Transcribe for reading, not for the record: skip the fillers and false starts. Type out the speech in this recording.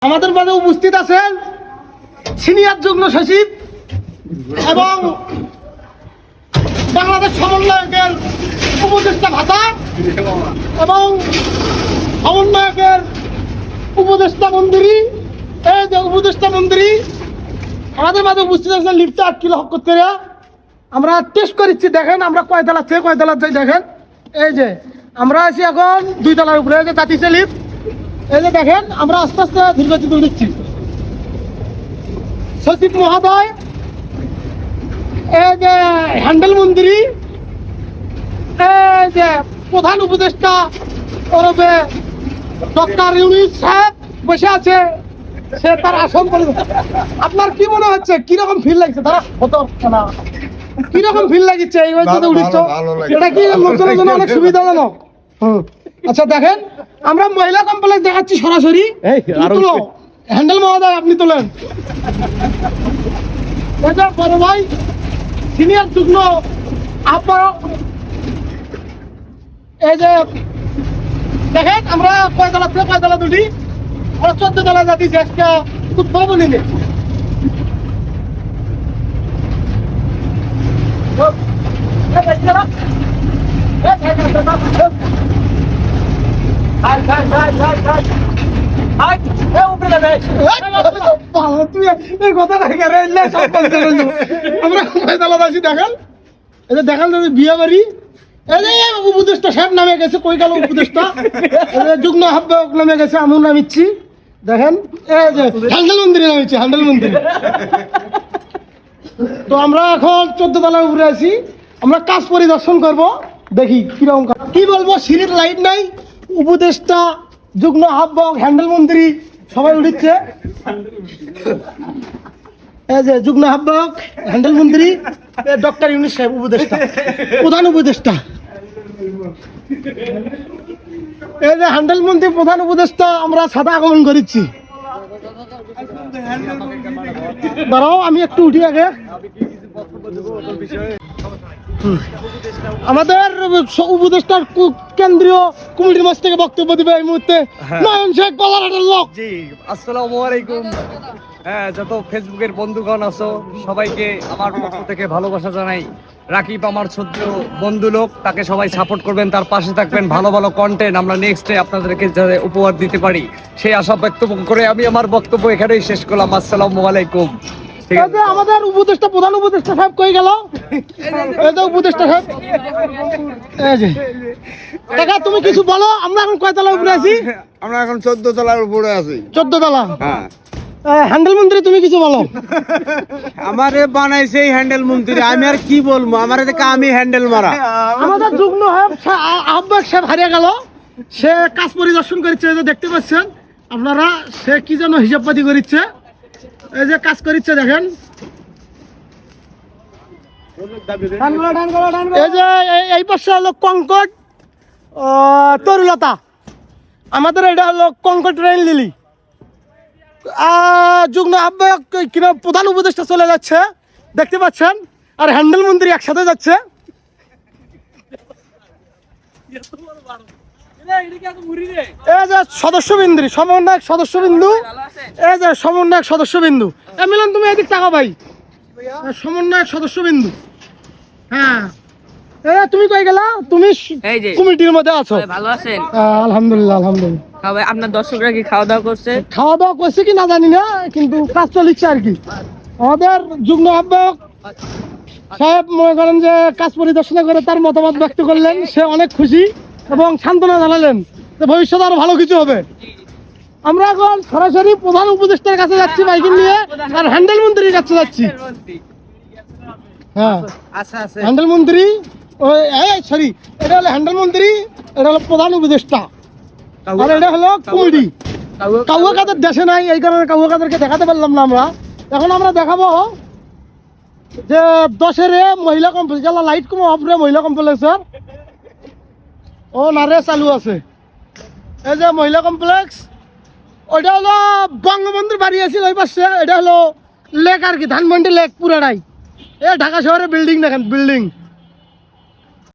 আমাদের মাঝে উপস্থিত আছেন সিনিয়র যুগ্ম সচিব এবং বাংলাদেশ সমন্বয়কের উপদেষ্টা ভাতা এবং সমন্বয়কের উপদেষ্টা মন্ত্রী। এই যে উপদেষ্টা মন্ত্রী আমাদের মাঝে উপস্থিত আছেন লিফটে 8 কিলো হক করতে। আমরা টেস্ট করেছি, দেখেন আমরা কয় তলা থেকে কয় তলা যাই দেখেন। এই যে আমরা আছি এখন 2 তলার উপরে, এই যে যাচ্ছি লিফট। এই যে দেখেন আমরা আস্তে আস্তে ধীরগতিতে উঠছি। সচিব মহোদয়, এই যে হ্যান্ডেল মন্ত্রী, এই যে প্রধান উপদেষ্টা ওরফে ডক্টর ইউনুস সাহেব বসে আছে, সে তার আসন করে। আপনার কি মনে হচ্ছে, কিরকম ফিল লাগছে? তারা হতো না, কিরকম ফিল লাগছে এই ওইটাতে উঠছ? এটা কি লোকজনের জন্য অনেক সুবিধাজনক? আচ্ছা দেখেন, আমরা মহিলা কমপ্লেক্স দেখাচ্ছি সরাসরি। হ্যান্ডেল মহোদয় আপনি তোলেন। এটা বড় ভাই সিনিয়র যুগ্ম আহ্বায়ক। এই যে দেখেন আমরা কয় তলা থেকে কয় তলা দুটি, আমরা 14 তলা যাচ্ছি আজকে উদ্ভাবনী নিয়ে। বিয়ে বাড়ি উপদেষ্টা সাহেব নামে গেছে, কই গেল উপদেষ্টা? যুগ্ম আহ্বায়ক নামে গেছে, আমি নামিচ্ছি। দেখেন এই যে হ্যান্ডেল মন্ত্রী নামিচ্ছে, হ্যান্ডেল মন্ত্রী। তো আমরা এখন 14 তলার উপরে আছি, আমরা কাজ পরিদর্শন করব, দেখি কিরকম। কি বলবো, সিঁড়ির লাইট নাই, উপদেষ্টা যুগ্ম আহ্বায়ক হ্যান্ডেল মন্ত্রী সবাই উঠছে। এই যে যুগ্ম আহ্বায়ক হ্যান্ডেল মন্ত্রী ডক্টর ইউনুস সাহেব উপদেষ্টা, প্রধান উপদেষ্টা। এই যে হ্যান্ডেল মন্ত্রী প্রধান উপদেষ্টা, আমরা সাদা আগমন করেছি। দাঁড়াও আমি একটু উঠি আগে। আমাদের উপদেষ্টার কেন্দ্রীয় কমিটির মাঝ থেকে বক্তব্য দিবে এই মুহূর্তে নয়ন শেখ বালারহাটের লোক। জি, আসসালামু আলাইকুম। হ্যাঁ, যত ফেসবুকের বন্ধুগণ আছো সবাইকে আমার পক্ষ থেকে ভালোবাসা জানাই। রাকিব আমার ছোট্ট বন্ধু লোক, তাকে সবাই সাপোর্ট করবেন, তার পাশে থাকবেন। ভালো ভালো কন্টেন্ট আমরা নেক্সটে আপনাদেরকে যাতে উপহার দিতে পারি সেই আশা ব্যক্ত করে আমি আমার বক্তব্য এখানেই শেষ করলাম। আসসালামু আলাইকুম। আমাদের উপদেষ্টা প্রধান উপদেষ্টা সাহেব কই গেল? এই যে উপদেষ্টা সাহেব, এই যে টাকা তুমি কিছু বলো। আমরা এখন কয় তলার উপরে আছি? আমরা এখন 14 তলার উপরে আছি। 14 তলা। হ্যাঁ, হ্যান্ডেল মন্ত্রী তুমি কিছু বলো। আমারে বানাইছে এই হ্যান্ডেল মন্ত্রী, আমি আর কি বলবো? আমারে দেখে আমি হ্যান্ডেল মারা। আমাদের যুগ্ম আহ্বায়ক সাহেব হারিয়ে গেল, সে কাজ পরিদর্শন করেছে, এই যে দেখতে পাচ্ছেন আপনারা, সে কি যেন হিসাবপাতি করিচ্ছে। এই যে কাজ করিচ্ছে দেখেন। এই যে এই পাশে হলো কঙ্কট তরুলতা, আমাদের এটা হলো কঙ্কট রেল লিলি। যুগ্ম আহ্বায়ক কিনা প্রধান উপদেষ্টা চলে যাচ্ছে দেখতে পাচ্ছেন, আর হ্যান্ডেল মন্ত্রী একসাথে যাচ্ছে। এই যে সদস্যবিন্দু, সমন্বয়ক সদস্যবিন্দু, এই যে সমন্বয়ক সদস্যবিন্দু। মিলন তুমি এদিক টাকা ভাই, সমন্বয়ক সদস্যবিন্দু। হ্যাঁ, তুমি কই গেলা? তুমি কমিটির মধ্যে আছো? ভালো আছেন? আলহামদুলিল্লাহ আলহামদুলিল্লাহ। আপনার দর্শকরা কি খাওয়া দাওয়া করছে? খাওয়া দাওয়া করছে কি না জানি না, কিন্তু কাজ চলিচ্ছে আর কি। আমাদের যুগ্ম আহ্বায়ক সাহেব মনে করেন যে কাজ পরিদর্শন করে তার মতামত ব্যক্ত করলেন, সে অনেক খুশি এবং সান্ত্বনা জানালেন যে ভবিষ্যতে আরো ভালো কিছু হবে। আমরা এখন সরাসরি প্রধান উপদেষ্টার কাছে যাচ্ছি বাইক নিয়ে, আর হ্যান্ডেল মন্ত্রীর কাছে যাচ্ছি। হ্যাঁ, হ্যান্ডেল মন্ত্রী, সরি, এটা হলো হ্যান্ডেল মন্ত্রী, এটা হলো প্রধান উপদেষ্টা, আর এটা হলো কমিটি। কাউয়া কাদের দেশে নাই, এই কারণে কাউয়া কাদেরকে দেখাতে পারলাম না আমরা। এখন আমরা দেখাবো যে 10-এর মহিলা কমপ্লেক্স, লাইট কম অফরে মহিলা কমপ্লেক্সের ও নারে চালু আছে। এই যে মহিলা কমপ্লেক্স, ওইটা হলো বঙ্গবন্ধুর বাড়ি আছিল ওই পাশে। এটা হলো লেক আর কি, ধানমন্ডি লেক পুরাটাই। ঢাকা শহরের বিল্ডিং দেখেন, বিল্ডিং।